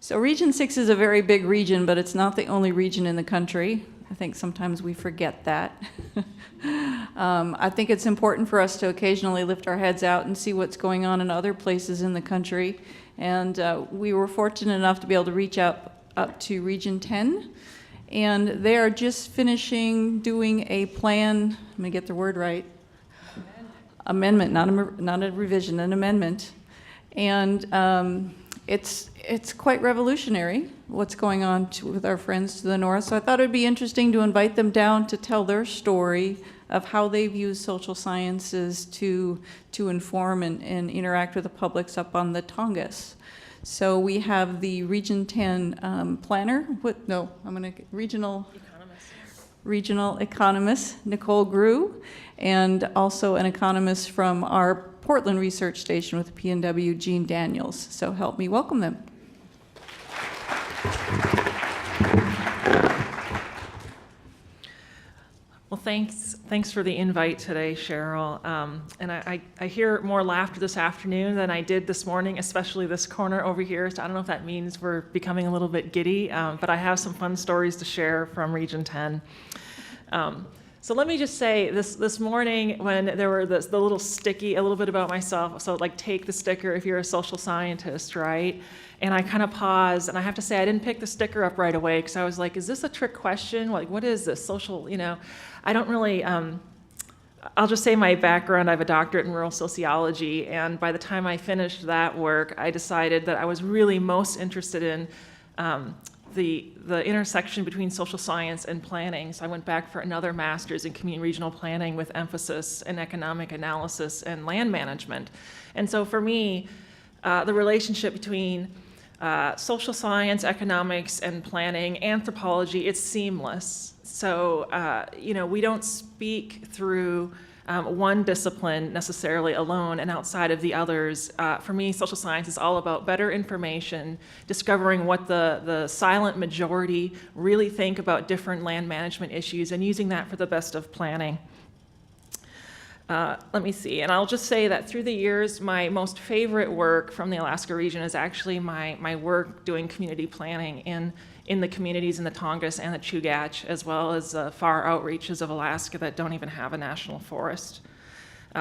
So Region 6 is a very big region, but it's not the only region in the country. I think sometimes we forget that. I think it's important for us to occasionally lift our heads out and see what's going on in other places in the country. And we were fortunate enough to be able to reach out up to Region 10. And they are just finishing doing a plan, let me get the word right, amendment, not a revision, an amendment. And it's quite revolutionary what's going on with our friends to the north. So I thought it would be interesting to invite them down to tell their story of how they've used social sciences to inform and interact with the publics up on the Tongass. So we have the Region 10 planner, regional economist, Nicole Grew, and also an economist from our Portland Research Station with the PNW, Jean Daniels. So help me welcome them. Well, thanks for the invite today, Cheryl. And I hear more laughter this afternoon than I did this morning, especially this corner over here. So I don't know if that means we're becoming a little bit giddy, but I have some fun stories to share from Region 10. So let me just say, this morning when there were the little sticky, a little bit about myself, so like take the sticker if you're a social scientist, right? And I kind of paused, and I have to say I didn't pick the sticker up right away because I was like, is this a trick question? Like, what is this social, I don't really, I'll just say my background, I have a doctorate in rural sociology, and by the time I finished that work, I decided that I was really most interested in the intersection between social science and planning. So I went back for another master's in community regional planning with emphasis in economic analysis and land management. And so for me, the relationship between social science, economics, and planning, anthropology, it's seamless. So, we don't speak through one discipline necessarily alone and outside of the others. For me, social science is all about better information, discovering what the silent majority really think about different land management issues and using that for the best of planning. Let me see, and I'll just say that through the years, my most favorite work from the Alaska region is actually my work doing community planning in the communities in the Tongass and the Chugach, as well as the far outreaches of Alaska that don't even have a national forest.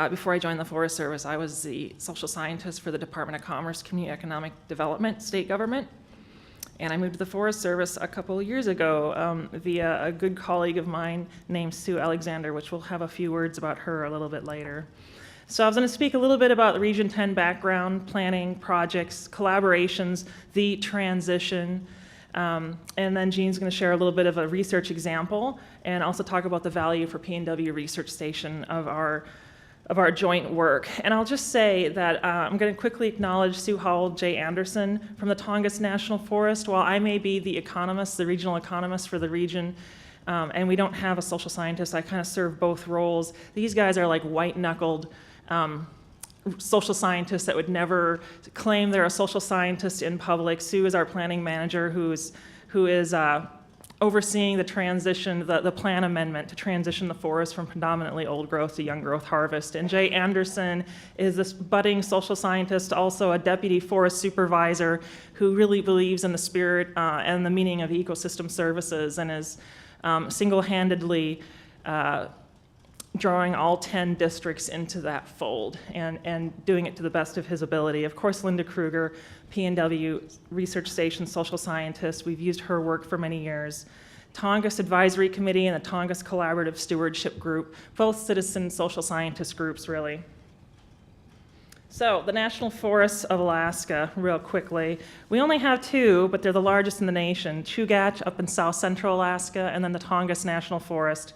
Before I joined the Forest Service, I was the social scientist for the Department of Commerce, Community Economic Development, state government. And I moved to the Forest Service a couple of years ago via a good colleague of mine named Sue Alexander, which we'll have a few words about her a little bit later. So I was going to speak a little bit about the Region 10 background, planning, projects, collaborations, the transition, and then Jean's going to share a little bit of a research example and also talk about the value for PNW Research Station of our joint work. And I'll just say that I'm going to quickly acknowledge Sue Howell J. Anderson from the Tongass National Forest. While I may be the economist, the regional economist for the region, and we don't have a social scientist, I kind of serve both roles. These guys are like white-knuckled social scientists that would never claim they're a social scientist in public. Sue is our planning manager who is overseeing the transition, the plan amendment to transition the forest from predominantly old growth to young growth harvest. And Jay Anderson is this budding social scientist, also a deputy forest supervisor who really believes in the spirit and the meaning of ecosystem services and is single-handedly drawing all 10 districts into that fold and doing it to the best of his ability. Of course, Linda Kruger, PNW Research Station social scientist, we've used her work for many years. Tongass Advisory Committee and the Tongass Collaborative Stewardship Group, both citizen social scientist groups, really. So, the National Forests of Alaska, real quickly. We only have two, but they're the largest in the nation. Chugach up in south central Alaska, and then the Tongass National Forest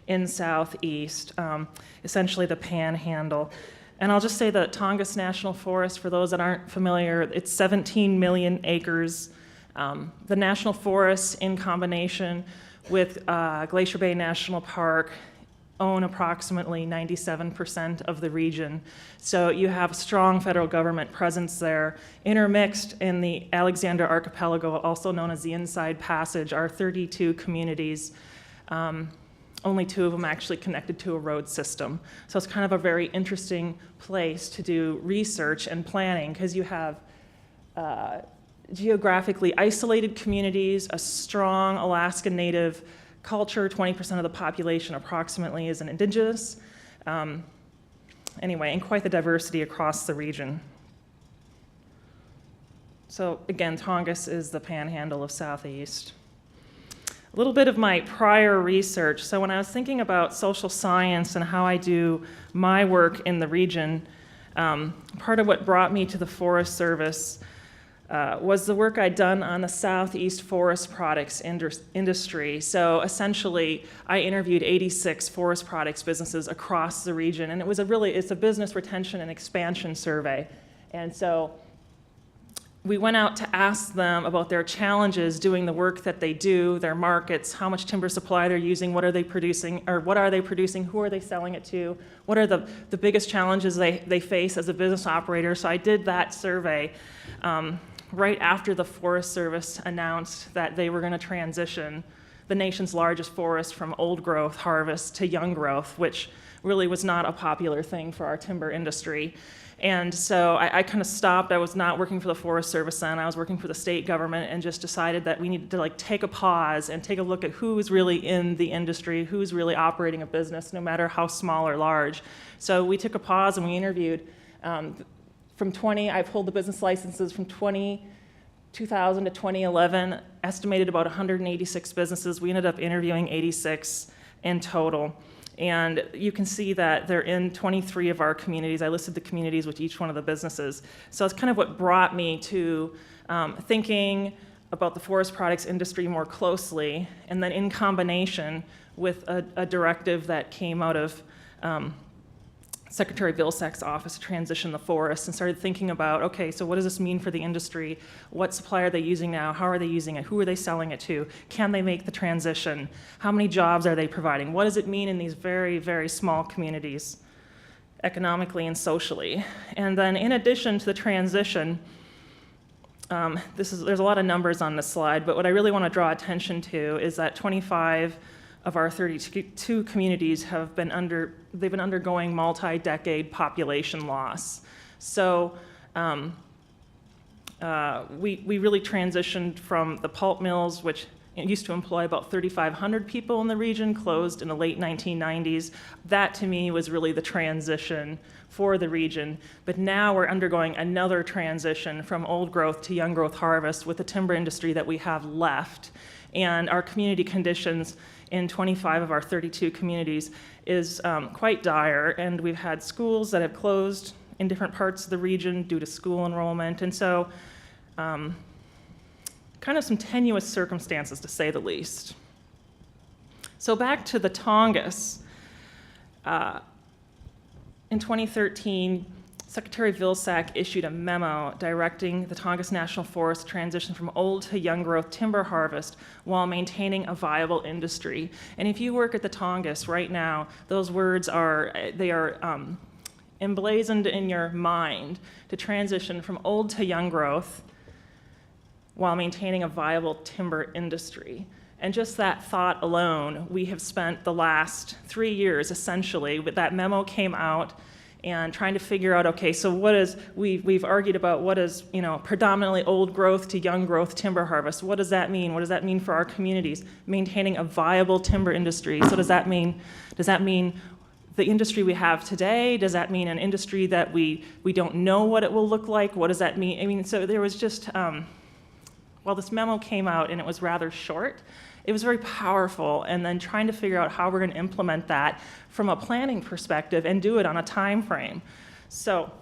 in southeast, essentially the panhandle. And I'll just say the Tongass National Forest, for those that aren't familiar, it's 17 million acres. The National Forest, in combination with Glacier Bay National Park, own approximately 97% of the region. So you have a strong federal government presence there. Intermixed in the Alexander Archipelago, also known as the Inside Passage, are 32 communities. Only 2 of them actually connected to a road system. So it's kind of a very interesting place to do research and planning because you have geographically isolated communities, a strong Alaska Native culture. 20% of the population approximately is an indigenous. Anyway, and quite the diversity across the region. So again, Tongass is the panhandle of Southeast. A little bit of my prior research. So when I was thinking about social science and how I do my work in the region, part of what brought me to the Forest Service was the work I'd done on the Southeast forest products industry. So essentially, I interviewed 86 forest products businesses across the region, and it's a business retention and expansion survey. And so we went out to ask them about their challenges doing the work that they do, their markets, how much timber supply they're using, what are they producing, who are they selling it to, what are the biggest challenges they face as a business operator. So I did that survey right after the Forest Service announced that they were going to transition the nation's largest forest from old growth harvest to young growth, which really was not a popular thing for our timber industry. And so I kind of stopped. I was not working for the Forest Service then. I was working for the state government, and just decided that we needed to take a pause and take a look at who's really in the industry, who's really operating a business, no matter how small or large. So we took a pause and we interviewed I've held the business licenses from 2000 to 2011, estimated about 186 businesses. We ended up interviewing 86 in total. And you can see that they're in 23 of our communities. I listed the communities with each one of the businesses. So it's kind of what brought me to thinking about the forest products industry more closely, and then in combination with a directive that came out of Secretary Vilsack's office to transition the forest, and started thinking about, okay, so what does this mean for the industry? What supply are they using now? How are they using it? Who are they selling it to? Can they make the transition? How many jobs are they providing? What does it mean in these very, very small communities, economically and socially? And then in addition to the transition, there's a lot of numbers on this slide, but what I really want to draw attention to is that 25 of our 32 communities they've been undergoing multi-decade population loss. So we really transitioned from the pulp mills, which used to employ about 3,500 people in the region, closed in the late 1990s. That to me was really the transition for the region. But now we're undergoing another transition from old growth to young growth harvest with the timber industry that we have left. And our community conditions in 25 of our 32 communities is quite dire, and we've had schools that have closed in different parts of the region due to school enrollment, and so kind of some tenuous circumstances, to say the least. So back to the Tongass. In 2013, Secretary Vilsack issued a memo directing the Tongass National Forest to transition from old to young growth timber harvest while maintaining a viable industry. And if you work at the Tongass right now, those words are emblazoned in your mind, to transition from old to young growth while maintaining a viable timber industry. And just that thought alone, we have spent the last 3 years essentially, with that memo came out, and trying to figure out, okay, so we've argued about what is, predominantly old growth to young growth timber harvest. What does that mean? What does that mean for our communities? Maintaining a viable timber industry. So does that mean the industry we have today? Does that mean an industry that we don't know what it will look like? What does that mean? I mean, so there was just, while this memo came out and it was rather short, it was very powerful, and then trying to figure out how we're going to implement that from a planning perspective and do it on a time frame. So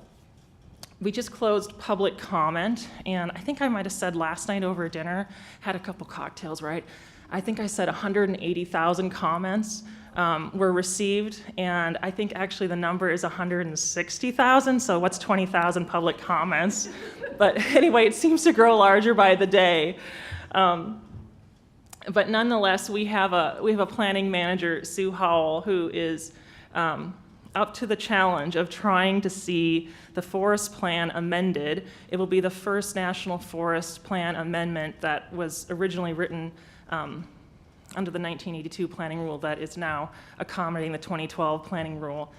we just closed public comment, and I think I might have said last night over dinner, had a couple cocktails, right? I think I said 180,000 comments were received, and I think actually the number is 160,000, so what's 20,000 public comments? But anyway, it seems to grow larger by the day. But nonetheless, we have a planning manager, Sue Howell, who is up to the challenge of trying to see the forest plan amended. It will be the first national forest plan amendment that was originally written under the 1982 planning rule that is now accommodating the 2012 planning rule.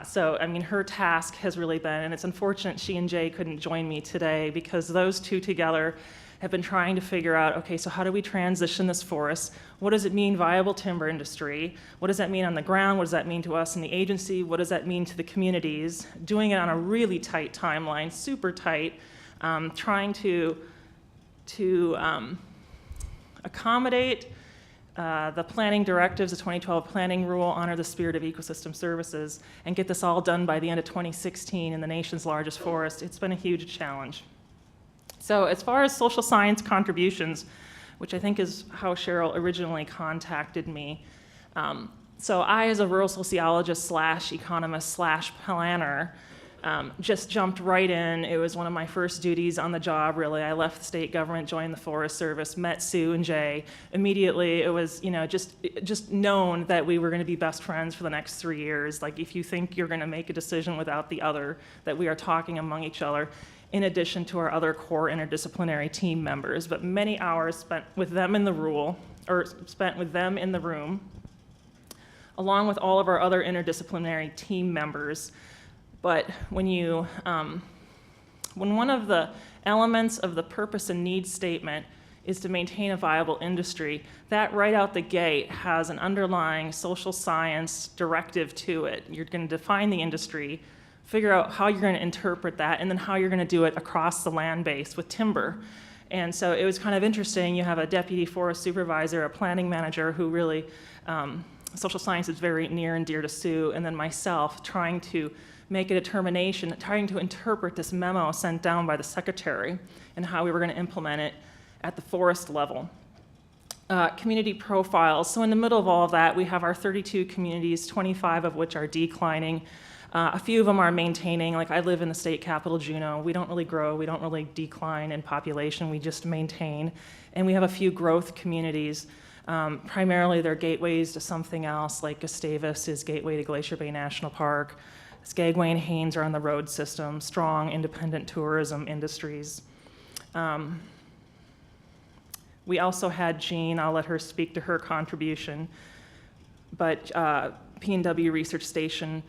So, I mean, her task has really been, and it's unfortunate she and Jay couldn't join me today, because those two together have been trying to figure out, okay, so how do we transition this forest? What does it mean, viable timber industry? What does that mean on the ground? What does that mean to us in the agency? What does that mean to the communities? Doing it on a really tight timeline, super tight, trying to accommodate the planning directives, the 2012 planning rule, honor the spirit of ecosystem services, and get this all done by the end of 2016 in the nation's largest forest. It's been a huge challenge. So as far as social science contributions, which I think is how Cheryl originally contacted me, so I, as a rural sociologist slash economist slash planner, just jumped right in. It was one of my first duties on the job, really. I left the state government, joined the Forest Service, met Sue and Jay. Immediately, it was, just known that we were going to be best friends for the next 3 years. Like, if you think you're going to make a decision without the other, that we are talking among each other, in addition to our other core interdisciplinary team members. But many hours spent with them in the room, along with all of our other interdisciplinary team members. But when one of the elements of the purpose and needs statement is to maintain a viable industry, that right out the gate has an underlying social science directive to it. You're going to define the industry, figure out how you're going to interpret that, and then how you're going to do it across the land base with timber. And so it was kind of interesting. You have a deputy forest supervisor, a planning manager who really, social science is very near and dear to Sue, and then myself trying to make a determination, trying to interpret this memo sent down by the secretary and how we were going to implement it at the forest level. Community profiles. So in the middle of all of that, we have our 32 communities, 25 of which are declining. A few of them are maintaining. Like, I live in the state capital, Juneau. We don't really grow. We don't really decline in population. We just maintain. And we have a few growth communities. Primarily, they're gateways to something else, like Gustavus is gateway to Glacier Bay National Park. Skagway and Haines are on the road system, strong independent tourism industries. We also had Jean, I'll let her speak to her contribution, but P&W Research Station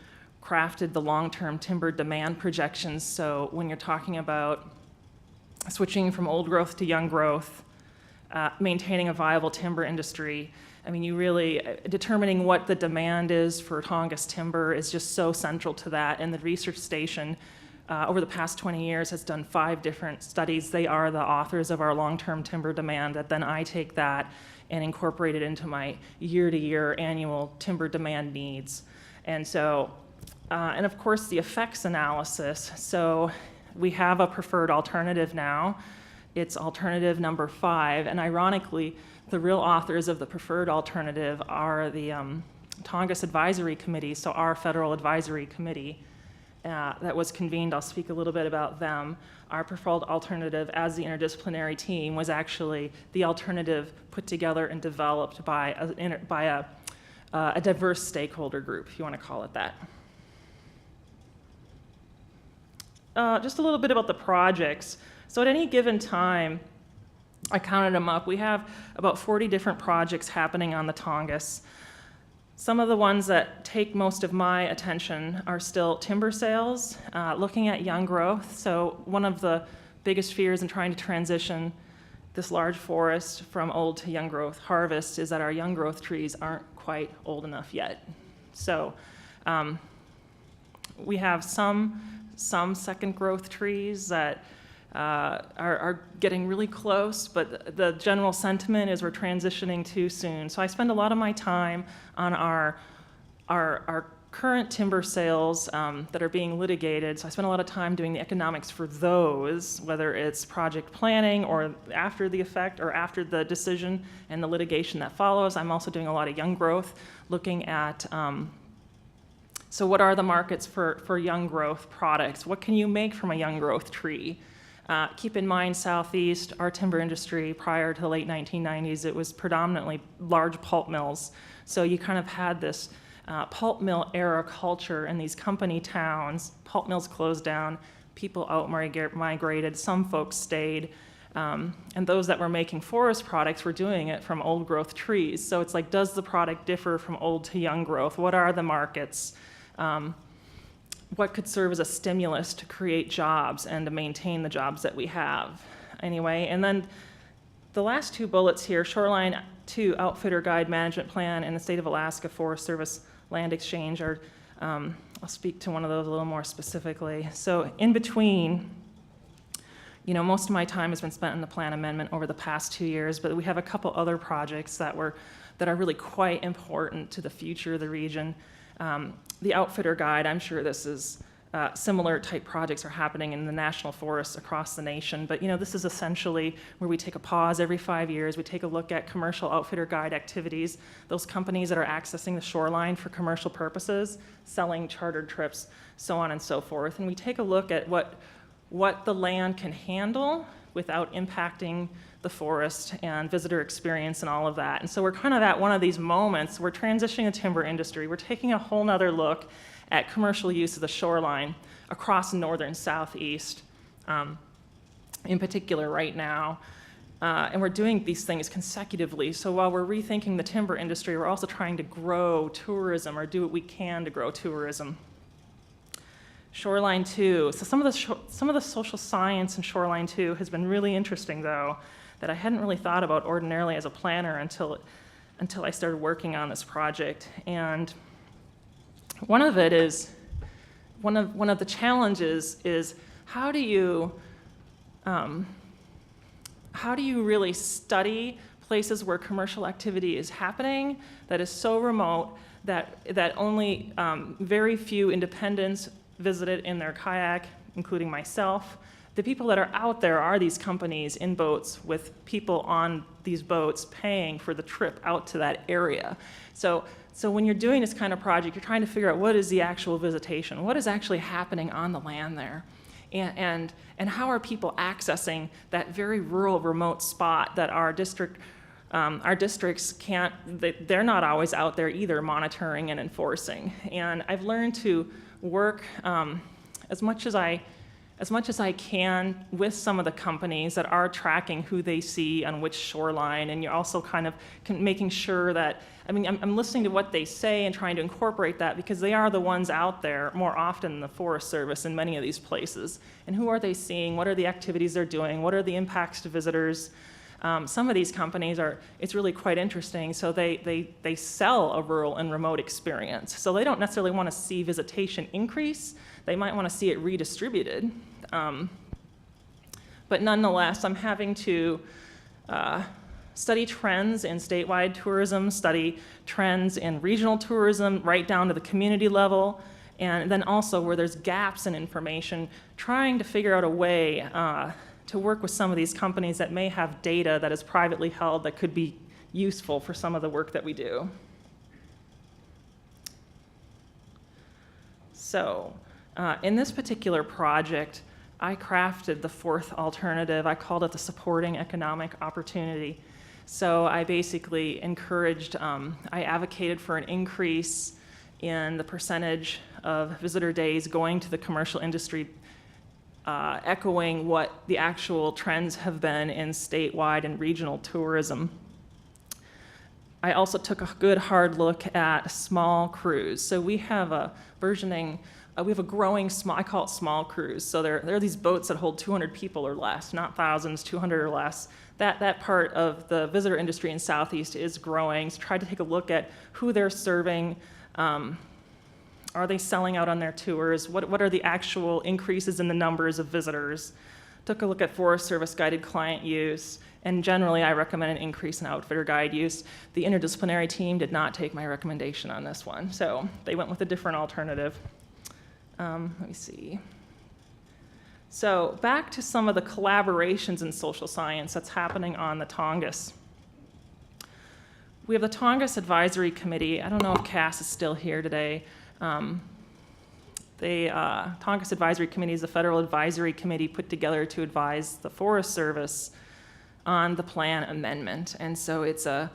crafted the long-term timber demand projections. So when you're talking about switching from old growth to young growth, maintaining a viable timber industry, I mean, you really, determining what the demand is for Tongass timber is just so central to that. And the research station, over the past 20 years, has done 5 different studies. They are the authors of our long-term timber demand, that then I take that and incorporate it into my year-to-year annual timber demand needs. And so, and of course, the effects analysis. So we have a preferred alternative now. It's alternative number 5, and ironically, the real authors of the preferred alternative are the Tongass Advisory Committee, so our federal advisory committee that was convened. I'll speak a little bit about them. Our preferred alternative as the interdisciplinary team was actually the alternative put together and developed by a diverse stakeholder group, if you want to call it that. Just a little bit about the projects. So at any given time, I counted them up. We have about 40 different projects happening on the Tongass. Some of the ones that take most of my attention are still timber sales, looking at young growth. So one of the biggest fears in trying to transition this large forest from old to young growth harvest is that our young growth trees aren't quite old enough yet. So we have some second growth trees that are getting really close, but the general sentiment is we're transitioning too soon. So I spend a lot of my time on our current timber sales that are being litigated. So I spend a lot of time doing the economics for those, whether it's project planning or after the effect or after the decision and the litigation that follows. I'm also doing a lot of young growth, looking at so what are the markets for young growth products? What can you make from a young growth tree? Keep in mind, Southeast, our timber industry prior to the late 1990s, it was predominantly large pulp mills. So you kind of had this pulp mill era culture in these company towns. Pulp mills closed down, people out migrated, some folks stayed, and those that were making forest products were doing it from old growth trees. So it's like, does the product differ from old to young growth? What are the markets? what could serve as a stimulus to create jobs and to maintain the jobs that we have. Anyway, and then the last two bullets here, Shoreline 2 Outfitter Guide Management Plan and the State of Alaska Forest Service Land Exchange are, I'll speak to one of those a little more specifically. So in between, you know, most of my time has been spent on the plan amendment over the past 2 years, but we have a couple other projects that are really quite important to the future of the region. The Outfitter Guide, I'm sure this is similar type projects are happening in the national forests across the nation, but you know, this is essentially where we take a pause every 5 years, we take a look at commercial outfitter guide activities, those companies that are accessing the shoreline for commercial purposes, selling chartered trips, so on and so forth, and we take a look at what the land can handle without impacting the forest and visitor experience and all of that. And so we're kind of at one of these moments, we're transitioning the timber industry, we're taking a whole nother look at commercial use of the shoreline across northern southeast, in particular right now. And we're doing these things consecutively. So while we're rethinking the timber industry, we're also trying to grow tourism or do what we can to grow tourism. Shoreline 2. So some of the social science in Shoreline 2 has been really interesting, though, that I hadn't really thought about ordinarily as a planner until I started working on this project. And one of the challenges is how do you really study places where commercial activity is happening that is so remote that only very few independents visit it in their kayak, including myself. The people that are out there are these companies in boats with people on these boats paying for the trip out to that area. So when you're doing this kind of project, you're trying to figure out what is the actual visitation, what is actually happening on the land there, and how are people accessing that very rural, remote spot that our districts can't, they're not always out there either monitoring and enforcing. And I've learned to work as much as I can with some of the companies that are tracking who they see on which shoreline, and you're also kind of making sure that, I mean, I'm listening to what they say and trying to incorporate that because they are the ones out there more often than the Forest Service in many of these places. And who are they seeing? What are the activities they're doing? What are the impacts to visitors? Some of these companies it's really quite interesting. So they sell a rural and remote experience. So they don't necessarily want to see visitation increase. They might want to see it redistributed. But nonetheless, I'm having to study trends in statewide tourism, study trends in regional tourism, right down to the community level, and then also where there's gaps in information, trying to figure out a way to work with some of these companies that may have data that is privately held that could be useful for some of the work that we do. So in this particular project, I crafted the fourth alternative. I called it the supporting economic opportunity. So I basically encouraged, I advocated for an increase in the percentage of visitor days going to the commercial industry, echoing what the actual trends have been in statewide and regional tourism. I also took a good hard look at small crews. So we have a versioning, we have a growing small, I call it small crews. So there are these boats that hold 200 people or less, not thousands, 200 or less. That part of the visitor industry in Southeast is growing. So try to take a look at who they're serving. Are they selling out on their tours? What are the actual increases in the numbers of visitors? Took a look at Forest Service guided client use, and generally I recommend an increase in outfitter guide use. The interdisciplinary team did not take my recommendation on this one, so they went with a different alternative. Let me see. So back to some of the collaborations in social science that's happening on the Tongass. We have the Tongass Advisory Committee. I don't know if Cass is still here today. The Tongass Advisory Committee is a federal advisory committee put together to advise the Forest Service on the plan amendment. And so it's a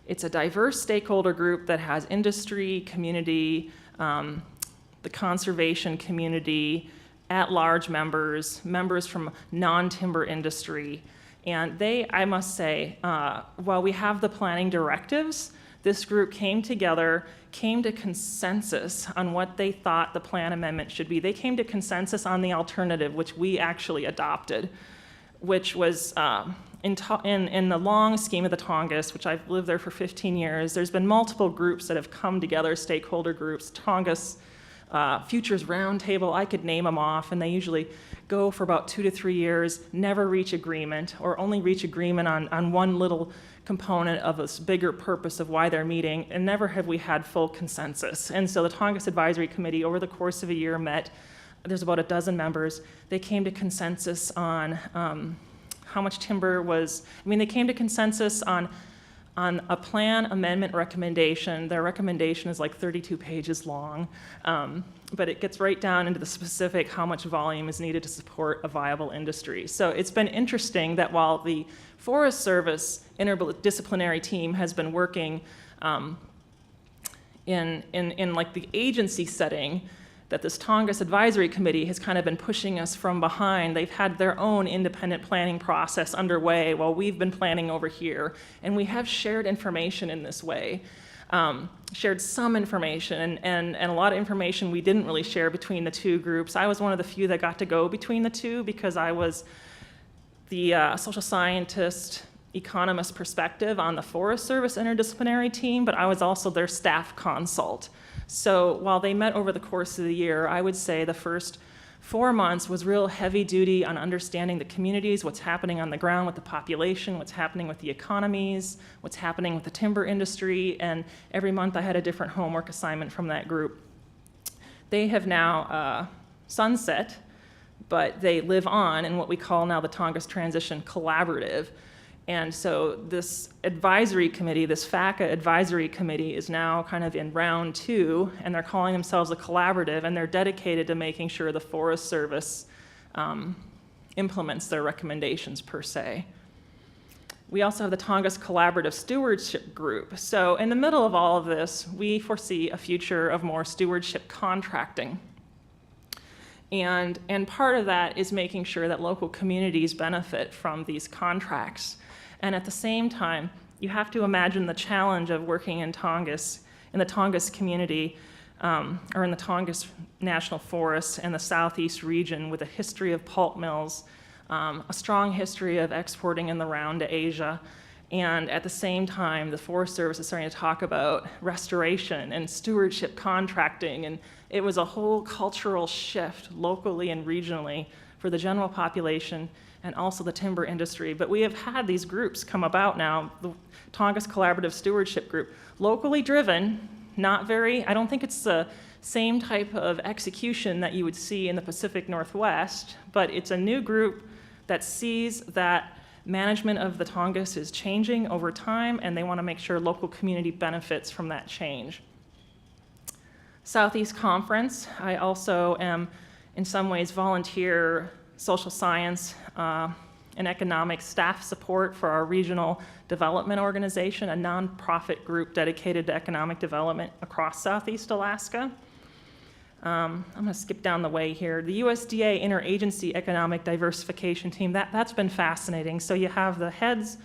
diverse stakeholder group that has industry, community, the conservation community, at-large members from non-timber industry. And they, I must say, while we have the planning directives, this group came together, came to consensus on what they thought the plan amendment should be. They came to consensus on the alternative, which we actually adopted, which was in the long scheme of the Tongass, which I've lived there for 15 years, there's been multiple groups that have come together, stakeholder groups, Tongass Futures Roundtable, I could name them off, and they usually go for about 2 to 3 years, never reach agreement, or only reach agreement on one little component of this bigger purpose of why they're meeting, and never have we had full consensus. And so the Tongass Advisory Committee, over the course of a year, met. There's about a dozen members. They came to consensus on how much timber was, they came to consensus on a plan amendment recommendation. Their recommendation is like 32 pages long, but it gets right down into the specific how much volume is needed to support a viable industry. So it's been interesting that while the Forest Service interdisciplinary team has been working in like the agency setting, that this Tongass Advisory Committee has kind of been pushing us from behind. They've had their own independent planning process underway while we've been planning over here, and we have shared information in this way. Shared some information, and a lot of information we didn't really share between the two groups. I was one of the few that got to go between the two because I was the social scientist, economist perspective on the Forest Service interdisciplinary team, but I was also their staff consult. So while they met over the course of the year, I would say the first 4 months was real heavy duty on understanding the communities, what's happening on the ground with the population, what's happening with the economies, what's happening with the timber industry, and every month I had a different homework assignment from that group. They have now sunset, but they live on in what we call now the Tongass Transition Collaborative. And so this advisory committee, this FACA advisory committee, is now kind of in round 2, and they're calling themselves a collaborative, and they're dedicated to making sure the Forest Service implements their recommendations per se. We also have the Tongass Collaborative Stewardship Group. So in the middle of all of this, we foresee a future of more stewardship contracting. And part of that is making sure that local communities benefit from these contracts. And at the same time, you have to imagine the challenge of working in Tongass, in the Tongass community, or in the Tongass National Forest and the southeast region with a history of pulp mills, a strong history of exporting in the round to Asia. And at the same time, the Forest Service is starting to talk about restoration and stewardship contracting. And it was a whole cultural shift locally and regionally for the general population and also the timber industry. But we have had these groups come about now, the Tongass Collaborative Stewardship Group, locally driven, not very, I don't think it's the same type of execution that you would see in the Pacific Northwest, but it's a new group that sees that management of the Tongass is changing over time, and they want to make sure local community benefits from that change. Southeast Conference, I also am in some ways volunteer social science and economic staff support for our regional development organization, a nonprofit group dedicated to economic development across Southeast Alaska. I'm going to skip down the way here. The USDA Interagency Economic Diversification Team, that's been fascinating. So you have the heads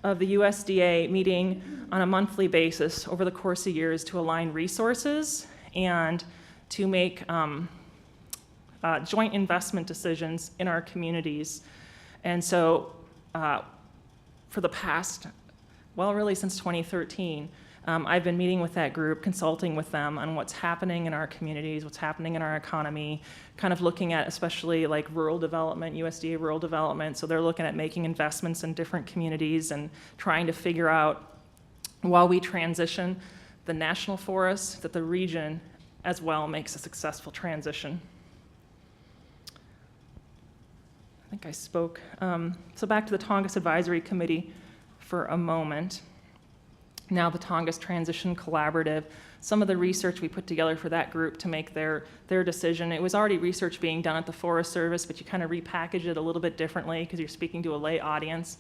of the USDA meeting on a monthly basis over the course of years to align resources and to make joint investment decisions in our communities. And so for the past, well, really since 2013, I've been meeting with that group, consulting with them on what's happening in our communities, what's happening in our economy, kind of looking at especially like rural development, USDA rural development. So they're looking at making investments in different communities and trying to figure out, while we transition the national forest, that the region as well makes a successful transition. I think I spoke. So back to the Tongass Advisory Committee for a moment. Now the Tongass Transition Collaborative, some of the research we put together for that group to make their decision. It was already research being done at the Forest Service, but you kind of repackage it a little bit differently because you're speaking to a lay audience.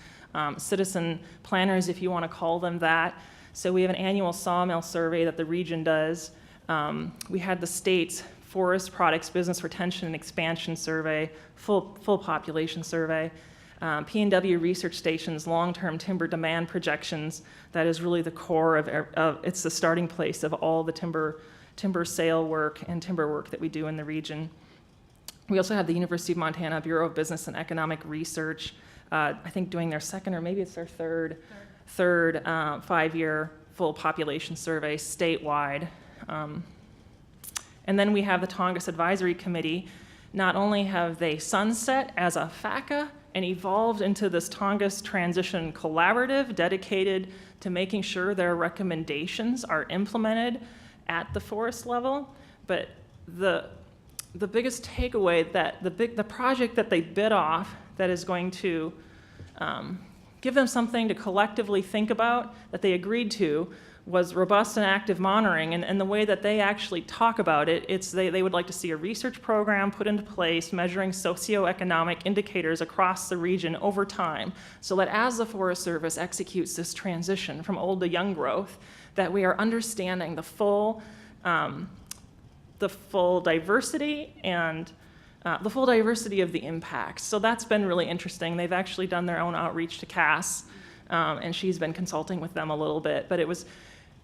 Citizen planners, if you want to call them that. So we have an annual sawmill survey that the region does. We had the state's Forest Products Business Retention and Expansion Survey, full population survey. P&W Research Station's long-term timber demand projections, that is really the core of it's the starting place of all the timber sale work and timber work that we do in the region. We also have the University of Montana Bureau of Business and Economic Research, I think doing their second, or maybe it's their third 5-year full population survey statewide. And then we have the Tongass Advisory Committee. Not only have they sunset as a FACA and evolved into this Tongass Transition Collaborative dedicated to making sure their recommendations are implemented at the forest level, but the biggest takeaway, that the project that they bid off that is going to give them something to collectively think about, that they agreed to, was robust and active monitoring. And the way that they actually talk about it, they would like to see a research program put into place measuring socioeconomic indicators across the region over time, so that as the Forest Service executes this transition from old to young growth, that we are understanding the full diversity and the full diversity of the impacts. So that's been really interesting. They've actually done their own outreach to Cass, and she's been consulting with them a little bit. But it was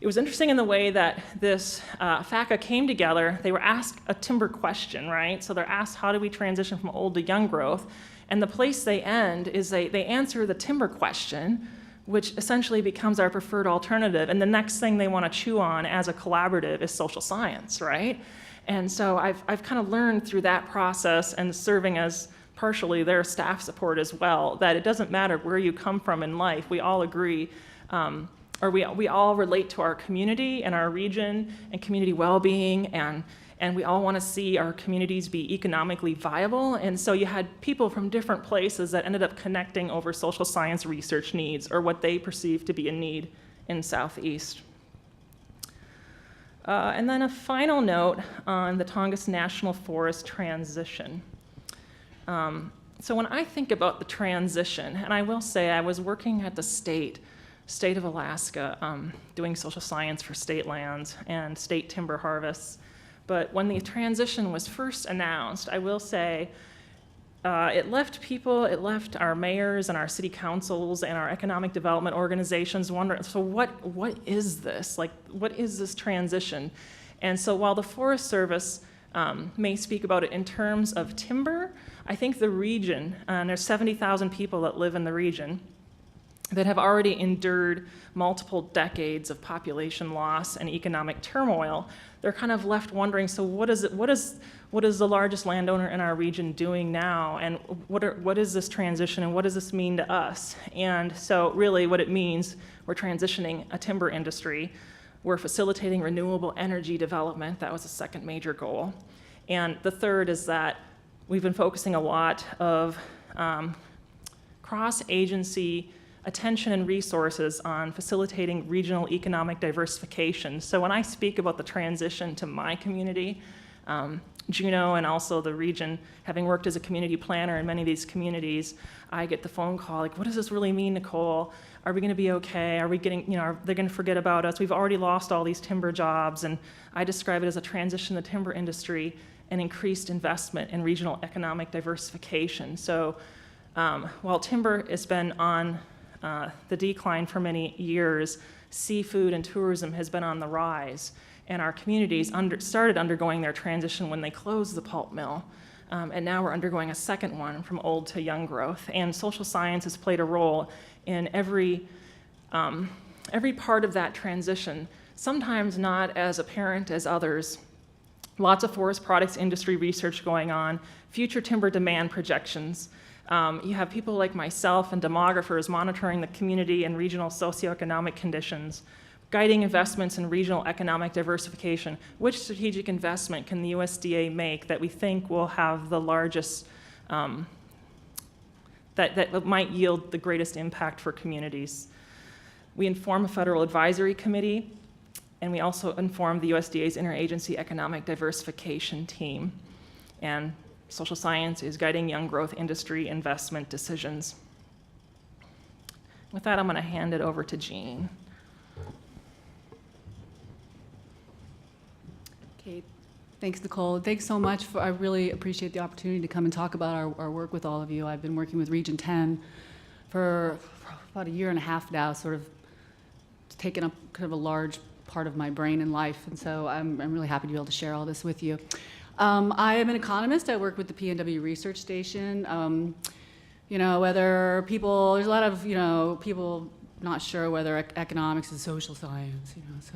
interesting in the way that this FACA came together. They were asked a timber question, right? So they're asked, how do we transition from old to young growth? And the place they end is they answer the timber question, which essentially becomes our preferred alternative. And the next thing they want to chew on as a collaborative is social science, right? And so I've kind of learned through that process, and serving as partially their staff support as well, that it doesn't matter where you come from in life. We all agree, or we all relate to our community and our region and community well-being, and we all want to see our communities be economically viable. And so you had people from different places that ended up connecting over social science research needs, or what they perceive to be a need in Southeast. And then a final note on the Tongass National Forest transition. So when I think about the transition, and I will say I was working at the state of Alaska, doing social science for state lands and state timber harvests. But when the transition was first announced, I will say it left our mayors and our city councils and our economic development organizations wondering, so what is this? Like, what is this transition? And so while the Forest Service may speak about it in terms of timber, I think the region, and there's 70,000 people that live in the region, that have already endured multiple decades of population loss and economic turmoil, they're kind of left wondering, so what is the largest landowner in our region doing now, and what is this transition, and what does this mean to us? And so really what it means, we're transitioning a timber industry, we're facilitating renewable energy development, that was the second major goal. And the third is that we've been focusing a lot of cross-agency attention and resources on facilitating regional economic diversification. So when I speak about the transition to my community, Juneau and also the region, having worked as a community planner in many of these communities, I get the phone call, like, what does this really mean, Nicole? Are we gonna be okay? Are we getting, are they gonna forget about us? We've already lost all these timber jobs. And I describe it as a transition in the timber industry and increased investment in regional economic diversification. So while timber has been on the decline for many years, seafood and tourism has been on the rise, and our communities started undergoing their transition when they closed the pulp mill, and now we're undergoing a second one from old to young growth. And social science has played a role in every part of that transition, sometimes not as apparent as others. Lots of forest products industry research going on, future timber demand projections. You have people like myself and demographers monitoring the community and regional socioeconomic conditions, guiding investments in regional economic diversification. Which strategic investment can the USDA make that we think will have the largest, that might yield the greatest impact for communities? We inform a federal advisory committee, and we also inform the USDA's interagency economic diversification team. And social science is guiding young growth industry investment decisions. With that, I'm going to hand it over to Jean. Okay, Thanks, Nicole. Thanks so much. I really appreciate the opportunity to come and talk about our work with all of you. I've been working with Region 10 for about a year and a half now, sort of taken up kind of a large part of my brain and life, and so I'm really happy to be able to share all this with you. I am an economist. I work with the PNW Research Station. You know, whether people, there's a lot of, you know, people not sure whether economics is social science, you know, so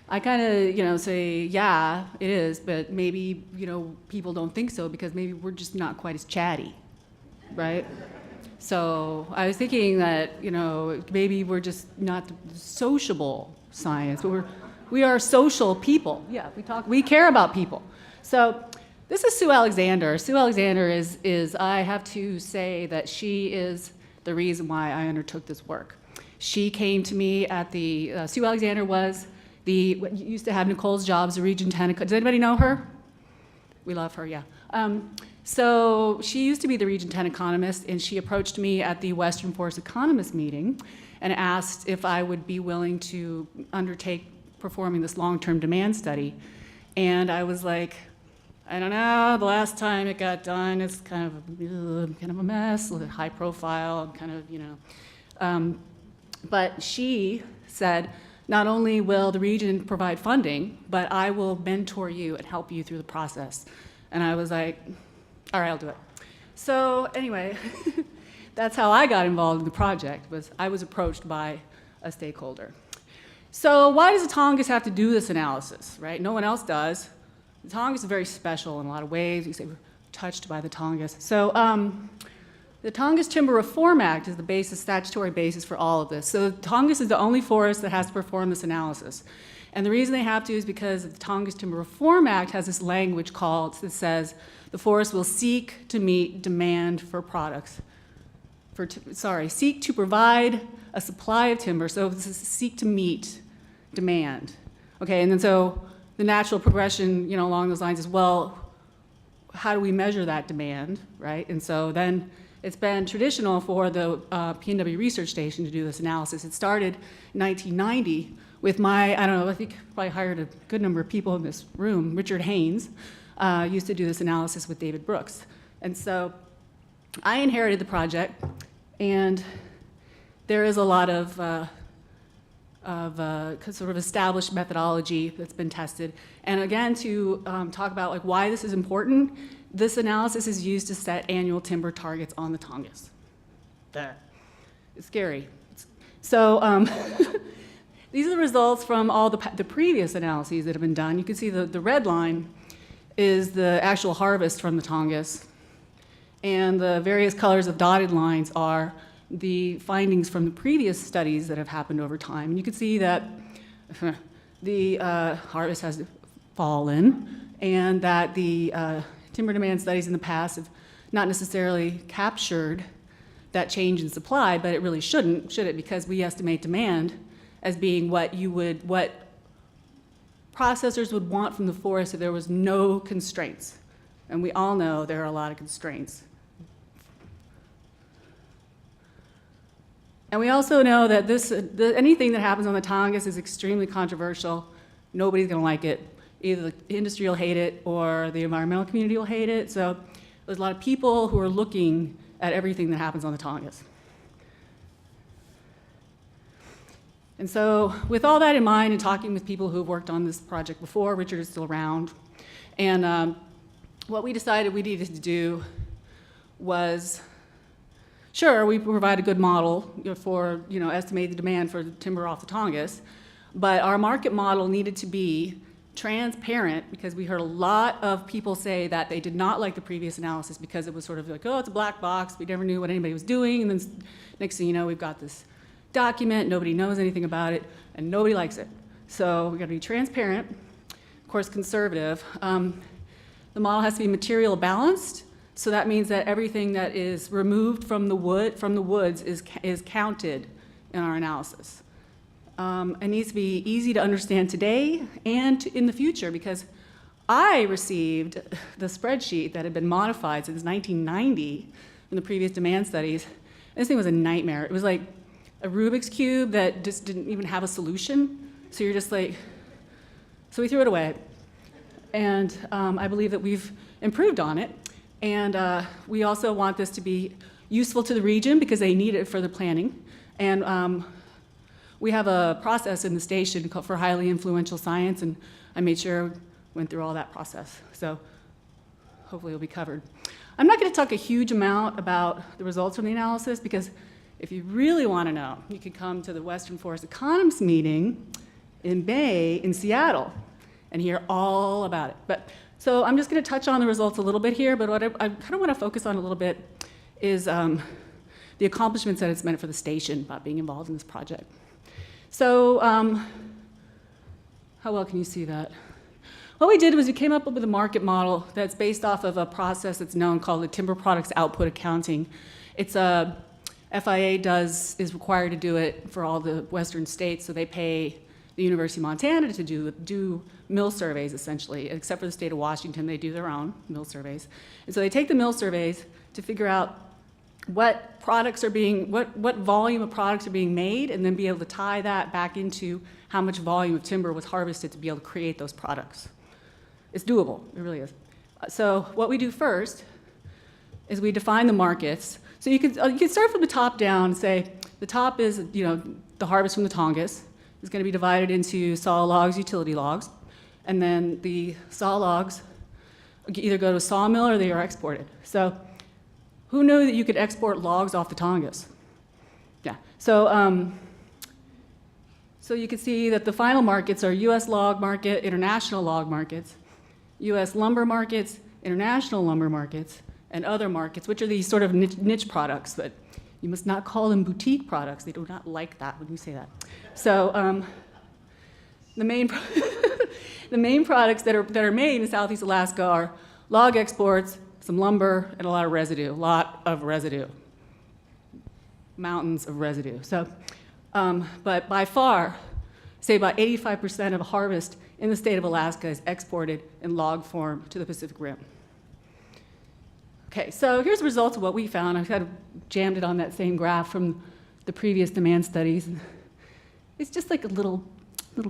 I kind of, you know, say, yeah, it is, but maybe, you know, people don't think so because maybe we're just not quite as chatty, right? So I was thinking that, you know, maybe we're just not the sociable science, but we are social people. Yeah, we care about people. So this is Sue Alexander. Sue Alexander is I have to say that she is the reason why I undertook this work. She came to me at the, Sue Alexander was what used to have Nicole's jobs, the Region 10. Does anybody know her? We love her, yeah. So she used to be the Region 10 economist, and she approached me at the Western Forest Economist meeting and asked if I would be willing to undertake performing this long-term demand study. And I was like, I don't know, the last time it got done, it's kind of a mess, high profile, kind of, you know. But she said, not only will the region provide funding, but I will mentor you and help you through the process. And I was like, all right, I'll do it. So anyway, that's how I got involved in the project, was I was approached by a stakeholder. So why does the Tongass have to do this analysis, right? No one else does. The Tongass is very special in a lot of ways. You say we're touched by the Tongass. So the Tongass Timber Reform Act is the basis, statutory basis for all of this. So the Tongass is the only forest that has to perform this analysis. And the reason they have to is because the Tongass Timber Reform Act has this language called, that says the forest will seek to meet demand for products. Seek to provide a supply of timber, so this is seek to meet demand. Okay, and then so the natural progression, you know, along those lines is, well, how do we measure that demand, right? And so then it's been traditional for the PNW Research Station to do this analysis. It started in 1990 with I don't know, I think probably hired a good number of people in this room. Richard Haynes used to do this analysis with David Brooks. And so I inherited the project, and there is a lot of sort of established methodology that's been tested. And again, to talk about like why this is important, this analysis is used to set annual timber targets on the Tongass. It's scary. So these are the results from all the previous analyses that have been done. You can see the red line is the actual harvest from the Tongass, and the various colors of dotted lines are the findings from the previous studies that have happened over time. And you can see that the harvest has fallen, and that the timber demand studies in the past have not necessarily captured that change in supply, but it really shouldn't, should it? Because we estimate demand as being what processors would want from the forest if there was no constraints. And we all know there are a lot of constraints. And we also know that anything that happens on the Tongass is extremely controversial. Nobody's going to like it. Either the industry will hate it or the environmental community will hate it. So there's a lot of people who are looking at everything that happens on the Tongass. And so with all that in mind and talking with people who have worked on this project before, Richard is still around, and what we decided we needed to do was, sure, we provide a good model for estimate the demand for the timber off the Tongass, but our market model needed to be transparent, because we heard a lot of people say that they did not like the previous analysis because it was sort of like, oh, it's a black box, we never knew what anybody was doing, and then next thing you know, we've got this document, nobody knows anything about it, and nobody likes it. So we've got to be transparent, of course conservative. The model has to be material balanced, so that means that everything that is removed from the woods is counted in our analysis. It needs to be easy to understand today and in the future, because I received the spreadsheet that had been modified since 1990 in the previous demand studies. This thing was a nightmare. It was like a Rubik's Cube that just didn't even have a solution. So you're just like, so we threw it away. and I believe that we've improved on it. And we also want this to be useful to the region because they need it for the planning. And we have a process in the station called for highly influential science, and I made sure went through all that process. So hopefully it'll be covered. I'm not going to talk a huge amount about the results from the analysis because if you really want to know, you can come to the Western Forest Economists meeting in May in Seattle and hear all about it. So I'm just going to touch on the results a little bit here, but what I kind of want to focus on a little bit is the accomplishments that it's meant for the station about being involved in this project. So how well can you see that? What we did was we came up with a market model that's based off of a process that's known called the Timber Products Output Accounting. It's a FIA is required to do it for all the western states, so they pay the University of Montana to do mill surveys, essentially. Except for the state of Washington, they do their own mill surveys. And so they take the mill surveys to figure out what products are being, what volume of products are being made, and then be able to tie that back into how much volume of timber was harvested to be able to create those products. It's doable, it really is. So what we do first is we define the markets. So you can start from the top down and say, the top is, the harvest from the Tongass. It's going to be divided into saw logs, utility logs, and then the saw logs either go to a sawmill or they are exported. So who knew that you could export logs off the Tongass? Yeah. So you can see that the final markets are U.S. log market, international log markets, U.S. lumber markets, international lumber markets, and other markets, which are these sort of niche products, but you must not call them boutique products. They do not like that when you say that. So the main products that are made in Southeast Alaska are log exports, some lumber, and a lot of residue, mountains of residue. So, but by far, say about 85% of harvest in the state of Alaska is exported in log form to the Pacific Rim. Okay, so here's the results of what we found. I kind of jammed it on that same graph from the previous demand studies. It's just like a little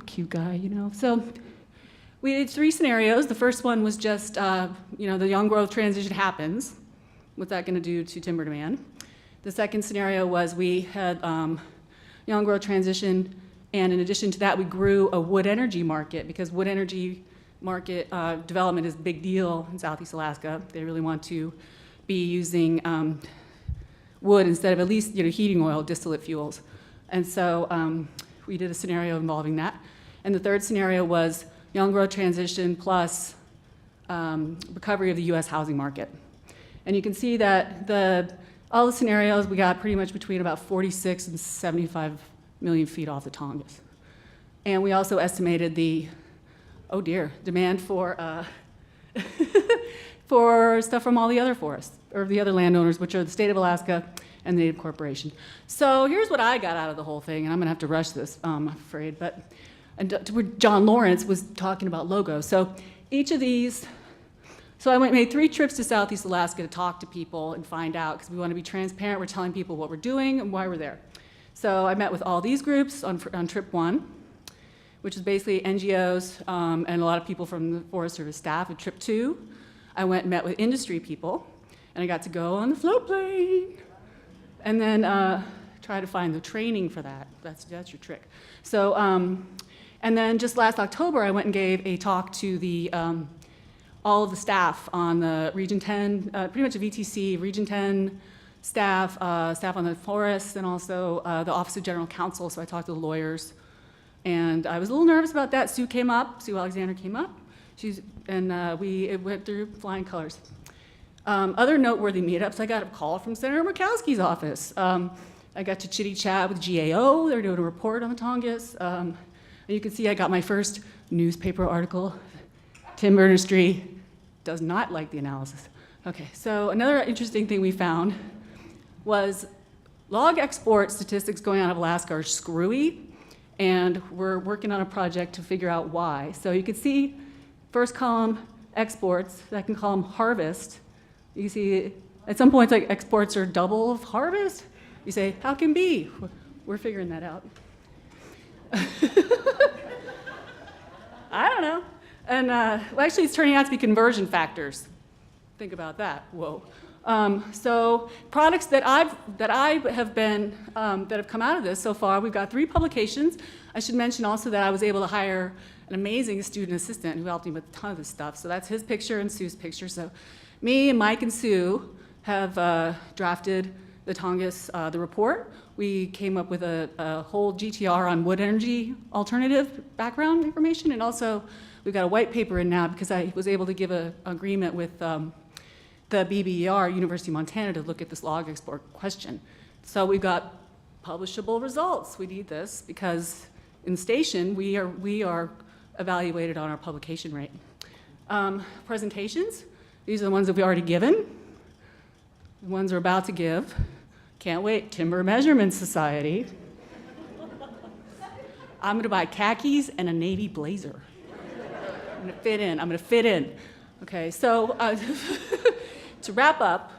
cute guy, So we did 3 scenarios. The first one was just, the young growth transition happens. What's that going to do to timber demand? The second scenario was we had young growth transition, and in addition to that, we grew a wood energy market because wood energy market development is a big deal in Southeast Alaska. They really want to be using wood instead of at least heating oil, distillate fuels. And so we did a scenario involving that. And the third scenario was young growth transition plus recovery of the U.S. housing market. And you can see that all the scenarios we got pretty much between about 46 and 75 million feet off the Tongass. And we also estimated the demand for for stuff from all the other forests, or the other landowners, which are the state of Alaska and the Native Corporation. So here's what I got out of the whole thing, and I'm gonna have to rush this, I'm afraid, John Lawrence was talking about logos. So each of these, I made 3 trips to Southeast Alaska to talk to people and find out, because we want to be transparent. We're telling people what we're doing and why we're there. So I met with all these groups on trip 1, which is basically NGOs and a lot of people from the Forest Service staff. At trip 2, I went and met with industry people, and I got to go on the float plane, and then try to find the training for that. That's your trick. So, and then just last October, I went and gave a talk to the all of the staff on the Region 10, pretty much a VTC, Region 10 staff, staff on the forests, and also the Office of General Counsel. So I talked to the lawyers. And I was a little nervous about that. Sue Alexander came up. We went through flying colors. Other noteworthy meetups, I got a call from Senator Murkowski's office. I got to chitty-chat with GAO. They're doing a report on the Tongass. And you can see I got my first newspaper article. Timber industry does not like the analysis. Okay, so another interesting thing we found was log export statistics going out of Alaska are screwy, and we're working on a project to figure out why. So you can see first column exports, second column harvest. You see at some points like exports are double of harvest. You say, how can be? We're figuring that out. I don't know. And well, actually, it's turning out to be conversion factors. Think about that. Whoa. So products that have come out of this so far, we've got 3 publications. I should mention also that I was able to hire an amazing student assistant who helped me with a ton of this stuff. So that's his picture and Sue's picture. So me and Mike and Sue have drafted the Tongass, the report. We came up with a whole GTR on wood energy alternative background information, and also we've got a white paper in now because I was able to give an agreement with the BBER, University of Montana, to look at this log export question. So we've got publishable results. We need this because in the station, we are evaluated on our publication rate. Presentations, these are the ones that we've already given. The ones we're about to give. Can't wait, Timber Measurement Society. I'm gonna buy khakis and a navy blazer. I'm gonna fit in. Okay, so to wrap up,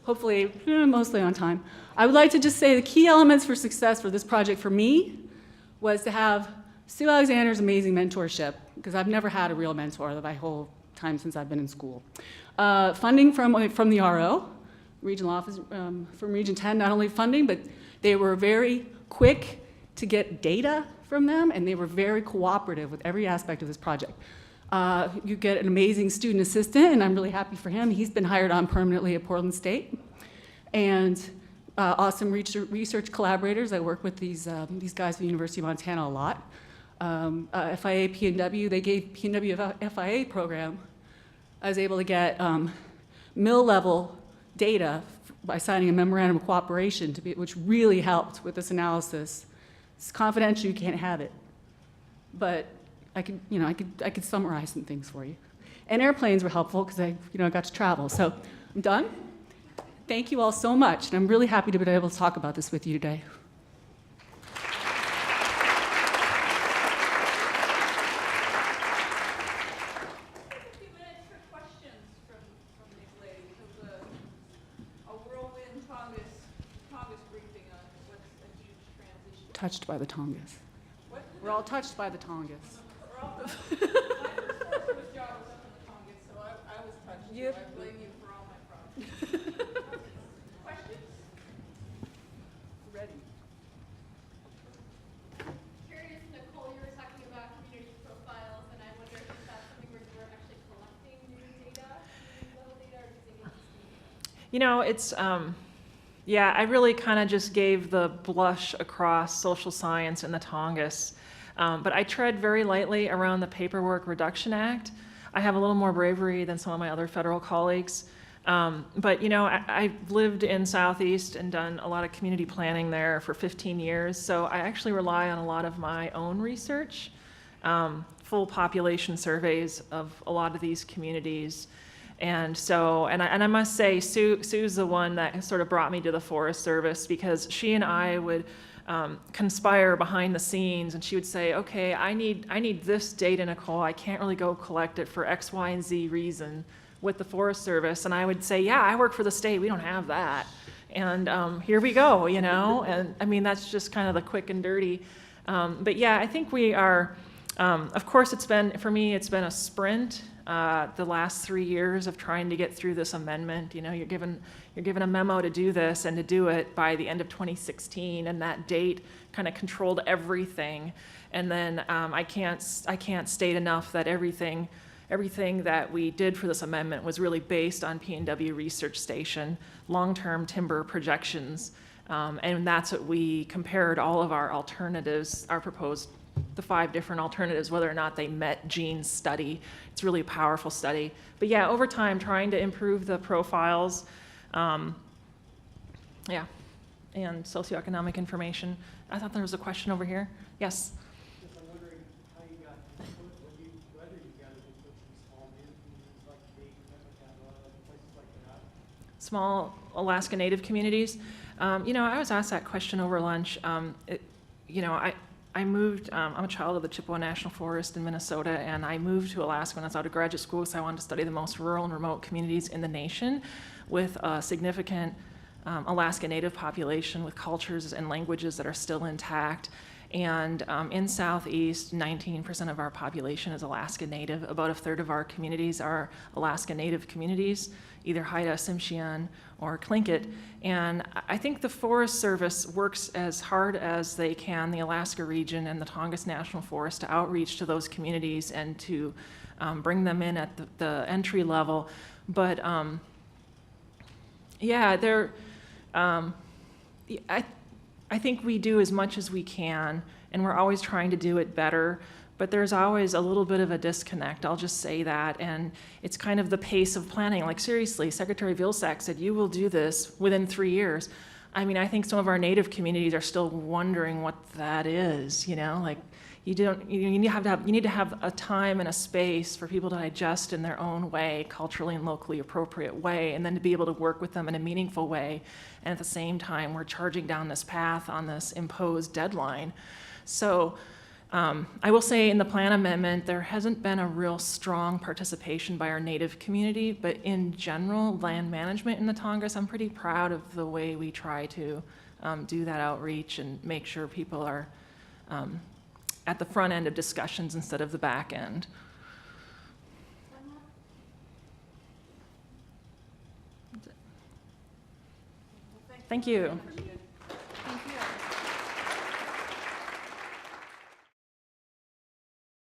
hopefully mostly on time, I would like to just say the key elements for success for this project for me was to have Sue Alexander's amazing mentorship, because I've never had a real mentor my whole time since I've been in school. Funding from the RO, regional office, from Region 10, not only funding, but they were very quick to get data from them, and they were very cooperative with every aspect of this project. You get an amazing student assistant, and I'm really happy for him. He's been hired on permanently at Portland State. And awesome research collaborators. I work with these guys at the University of Montana a lot. FIA, P&W, they gave P&W a FIA program. I was able to get mill-level data by signing a memorandum of cooperation, which really helped with this analysis. It's confidential, you can't have it. But I could summarize some things for you. And airplanes were helpful because I got to travel. So I'm done. Thank you all so much, and I'm really happy to be able to talk about this with you today. Touched by the Tongass. What? We're all touched by the Tongass. My first was job was up in the Tongass, so I was touched. Yep. I blame you for all my problems. Questions? Ready. Curious, Nicole, you were talking about community profiles, and I wonder if that's something where you're actually collecting new data, community-level data, or using it? It's yeah, I really kind of just gave the blush across social science and the Tongass. But I tread very lightly around the Paperwork Reduction Act. I have a little more bravery than some of my other federal colleagues. But I've lived in Southeast and done a lot of community planning there for 15 years. So I actually rely on a lot of my own research, full population surveys of a lot of these communities. And so, and I must say, Sue's the one that sort of brought me to the Forest Service, because she and I would conspire behind the scenes, and she would say, okay, I need this data, Nicole. I can't really go collect it for X, Y, and Z reason with the Forest Service. And I would say, yeah, I work for the state. We don't have that. And here we go, And I mean, that's just kind of the quick and dirty. But yeah, I think we are, of course, for me, it's been a sprint. The last 3 years of trying to get through this amendment. You're given a memo to do this and to do it by the end of 2016, and that date kind of controlled everything. And then I can't state enough that everything that we did for this amendment was really based on P&W Research Station long-term timber projections, and that's what we compared all of our alternatives, our proposed. The 5 different alternatives, whether or not they met Gene's study. It's really a powerful study. But yeah, over time, trying to improve the profiles, and socioeconomic information. I thought there was a question over here. Yes? I'm wondering how you got, whether you got it in small communities like Cape, places like that. Small Alaska Native communities. I was asked that question over lunch. I moved, I'm a child of the Chippewa National Forest in Minnesota, and I moved to Alaska when I was out of graduate school because I wanted to study the most rural and remote communities in the nation with a significant Alaska Native population with cultures and languages that are still intact. And in Southeast, 19% of our population is Alaska Native. About a third of our communities are Alaska Native communities, either Haida, Tsimshian, or Tlingit. And I think the Forest Service works as hard as they can, the Alaska region and the Tongass National Forest, to outreach to those communities and to bring them in at the entry level. But yeah, I think we do as much as we can, and we're always trying to do it better, but there's always a little bit of a disconnect, I'll just say that, and it's kind of the pace of planning. Like, seriously, Secretary Vilsack said, you will do this within 3 years. I mean, I think some of our Native communities are still wondering what that is, you know, like, you need to have a time and a space for people to digest in their own way, culturally and locally appropriate way, and then to be able to work with them in a meaningful way. And at the same time, we're charging down this path on this imposed deadline. So I will say in the plan amendment, there hasn't been a real strong participation by our Native community, but in general, land management in the Tongass, I'm pretty proud of the way we try to do that outreach and make sure people are at the front end of discussions instead of the back end. Thank you.